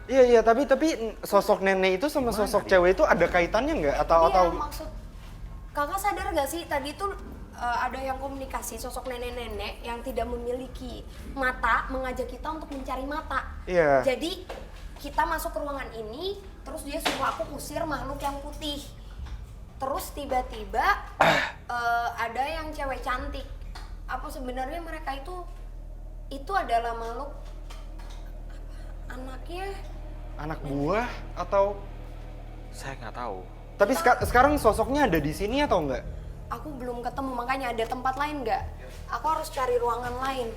Iya iya, tapi sosok nenek itu sama sosok cewek itu ada kaitannya nggak? Iya, maksud kakak sadar gak sih tadi tuh ada yang komunikasi sosok nenek-nenek yang tidak memiliki mata mengajak kita untuk mencari mata. Iya. Jadi kita masuk ke ruangan ini, terus dia suruh aku usir makhluk yang putih. Terus tiba-tiba ada yang cewek cantik. Apa sebenarnya mereka itu adalah makhluk anaknya? Anak buah atau? Saya nggak tahu. Tapi sekarang sosoknya ada di sini atau enggak? Aku belum ketemu, makanya ada tempat lain nggak? Aku harus cari ruangan lain.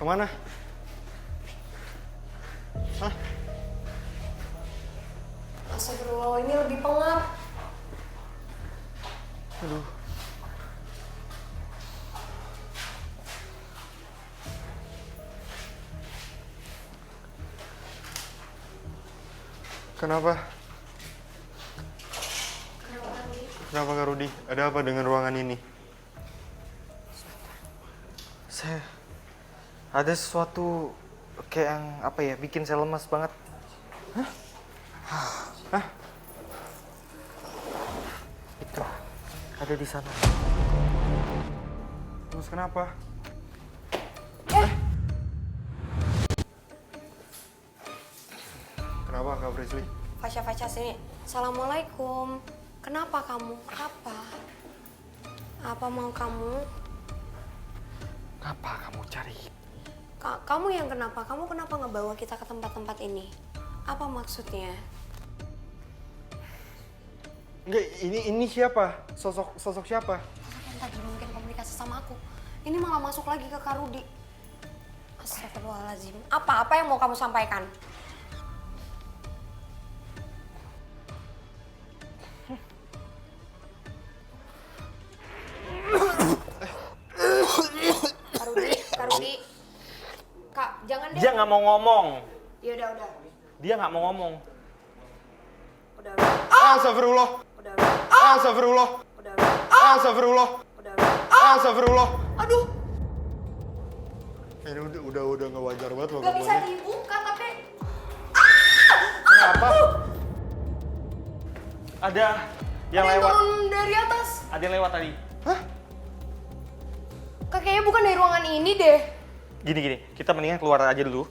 Kemana? Hah? Astagfirullah, ini lebih pengap. Aduh. Kenapa? Kenapa Kak Rudi? Ada apa dengan ruangan ini? Saya ada sesuatu kayak yang apa ya, bikin saya lemas banget. Hah? Itu ada di sana. Terus kenapa? Kenapa Kak Frisly? Fasya sini. Assalamualaikum. Kenapa kamu? Apa? Apa mau kamu? Apa kamu cari? Kamu yang kenapa? Kamu kenapa ngebawa kita ke tempat-tempat ini? Apa maksudnya? Enggak, ini siapa? Sosok siapa? Sosok yang tadi mungkin komunikasi sama aku. Ini malah masuk lagi ke Kak Rudi. Astagfirullahaladzim. Apa yang mau kamu sampaikan? Kak Rudi. Kak, jangan deh. Dia nggak mau ngomong. Ya udah. Dia nggak mau ngomong. Udah. Astagfirullah. Udah. Astagfirullah. Udah. Astagfirullah. Udah. Astagfirullah. Aduh, Ini udah nggak wajar banget loh gak bisa kelakuannya. dibuka tapi. Kenapa? Ada yang Ada yang lewat. turun dari atas. Ada yang lewat tadi. Hah? Kayaknya bukan dari ruangan ini deh. Gini, kita mendingan keluar aja dulu.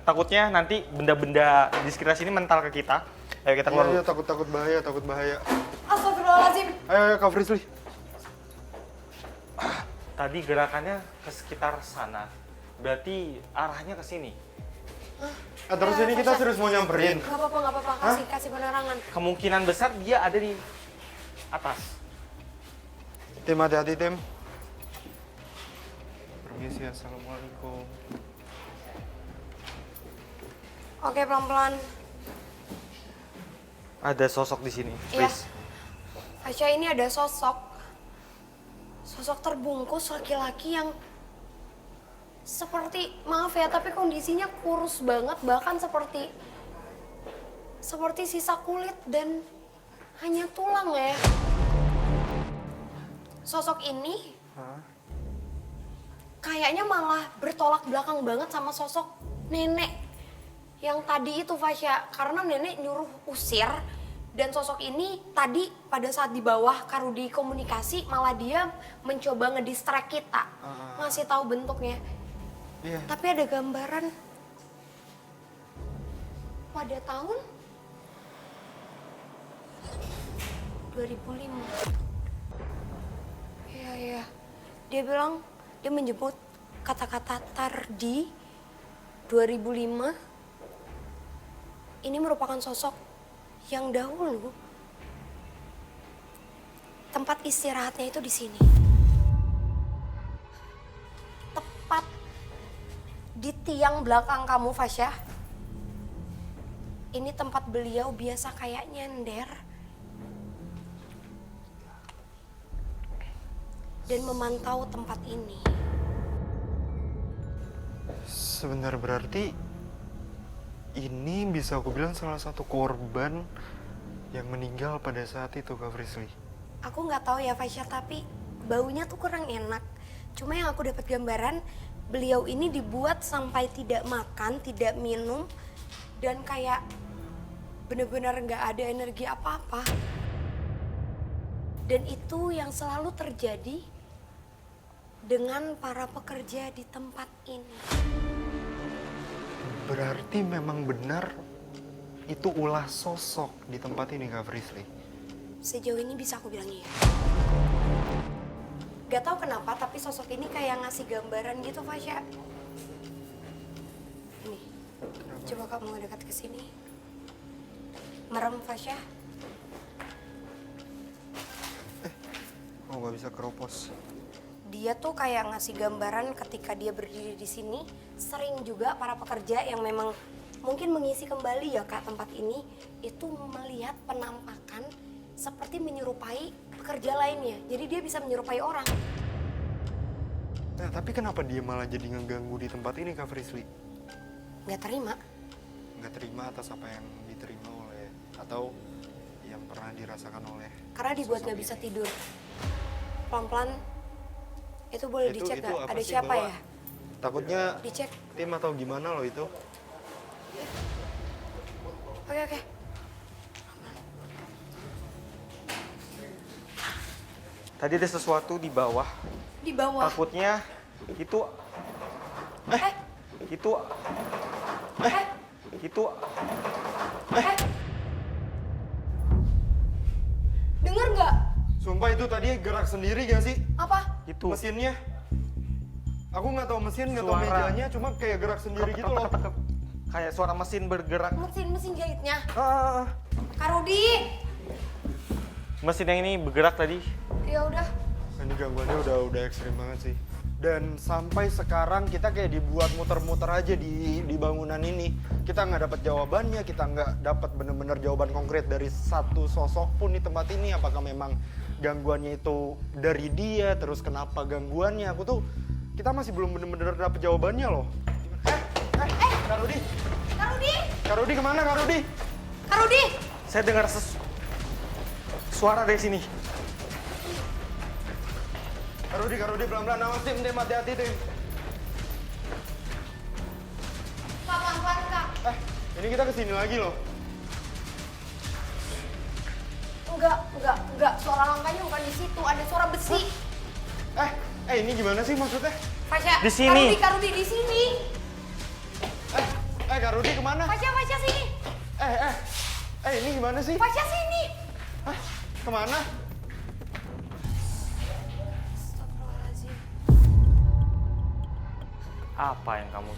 Takutnya nanti benda-benda di sekitar sini mental ke kita. Ayo kita keluar Iya, dulu. takut bahaya. Astagfirullahaladzim. Ayo Kak Frisly. Tadi gerakannya ke sekitar sana. Berarti arahnya ke sini. Terus ini kita serius mau nyamperin. Gak apa-apa. Kasih penerangan. Kemungkinan besar dia ada di atas. Tim, hati-hati Tim. Permisi, assalamualaikum. Oke, pelan-pelan. Ada sosok di sini. Iya. Please. Fasya, ini ada sosok terbungkus laki-laki yang seperti, maaf ya, tapi kondisinya kurus banget, bahkan seperti sisa kulit dan hanya tulang ya. Sosok ini kayaknya malah bertolak belakang banget sama sosok nenek yang tadi itu, Fasya, karena nenek nyuruh usir. Dan sosok ini tadi pada saat di bawah Kak Rudi komunikasi malah dia mencoba ngedistract kita, ngasih tahu bentuknya. Iya. Tapi ada gambaran pada tahun 2005. Iya. Dia bilang dia menyebut kata-kata Tardi 2005. Ini merupakan sosok yang dahulu tempat istirahatnya itu di sini. Tepat di tiang belakang kamu, Fasya. Ini tempat beliau biasa kayak nyender dan memantau tempat ini. Sebentar, berarti ini bisa aku bilang salah satu korban yang meninggal pada saat itu, Kak Frisly. Aku nggak tahu ya, Fasya, tapi baunya tuh kurang enak. Cuma yang aku dapat gambaran, beliau ini dibuat sampai tidak makan, tidak minum, dan kayak bener-bener nggak ada energi apa-apa. Dan itu yang selalu terjadi dengan para pekerja di tempat ini. Berarti memang benar itu ulah sosok di tempat ini, Kak Frisly. Sejauh ini bisa aku bilang iya. Gak tau kenapa, tapi sosok ini kayak ngasih gambaran gitu, Fasya. Ini, coba kamu ngedekat ke sini. Merem, Fasya. Oh, nggak bisa keropos. Dia tuh kayak ngasih gambaran ketika dia berdiri di sini. Sering juga para pekerja yang memang mungkin mengisi kembali ya Kak tempat ini, itu melihat penampakan seperti menyerupai pekerja lainnya. Jadi dia bisa menyerupai orang. Nah, tapi kenapa dia malah jadi ngeganggu di tempat ini, Kak Frisly? Nggak terima. Nggak terima atas apa yang diterima oleh, atau yang pernah dirasakan oleh... Karena dibuat sosok nggak bisa ini. tidur. Pelan-pelan. Itu boleh dicek itu nggak? apa Ada sih, siapa Bawa? ya? Takutnya Dicek. tim atau gimana loh itu. Oke, oke. Tadi ada sesuatu di bawah. Di bawah. Takutnya itu Eh, itu eh, itu eh. Dengar nggak? Sumpah itu tadi gerak sendiri gak sih? Apa? itu Mesinnya. Aku nggak tahu mesin, nggak tahu Suara. mejanya, cuma kayak gerak sendiri gitu loh. kayak suara mesin bergerak. Mesin jahitnya. Ah, Kak Rudi. mesin yang ini bergerak tadi. Ya udah. Ini gangguannya udah ekstrim banget sih. Dan sampai sekarang kita kayak dibuat muter-muter aja di bangunan ini. Kita nggak dapat jawabannya, kita nggak dapat bener-bener jawaban konkret dari satu sosok pun di tempat ini. Apakah memang gangguannya itu dari dia, terus kenapa gangguannya? Kita masih belum bener-bener dapat jawabannya loh. Kak Rudi, Kak Rudi. Kak Rudi kemana Kak Rudi? Kak Rudi. Saya dengar suara dari sini. Kak Rudi pelan-pelan, awas tim, hati-hati tim. Kak, pelan-pelan Kak. Ini kita kesini lagi loh. Enggak. Suara langkahnya bukan di situ. Ada suara besi. Ini gimana sih maksudnya? Fasya. Di sini. Kak Rudi di sini. Kak Rudi kemana? Fasya sini. Ini gimana sih? Fasya sini. Kemana? Astagfirullahaladzim. Apa yang kamu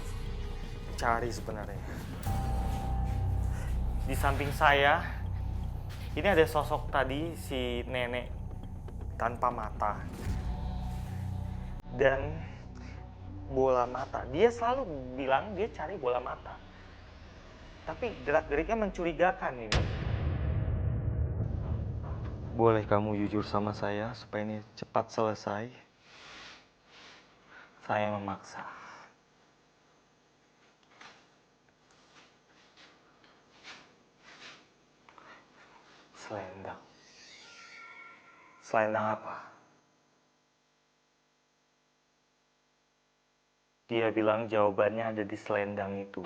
cari sebenarnya? Di samping saya, ini ada sosok tadi, si nenek tanpa mata. Dan bola mata. Dia selalu bilang dia cari bola mata. Tapi gerak-geriknya mencurigakan ini. Boleh kamu jujur sama saya supaya ini cepat selesai? Saya memaksa. Selendang. Selendang apa? Dia bilang jawabannya ada di selendang itu.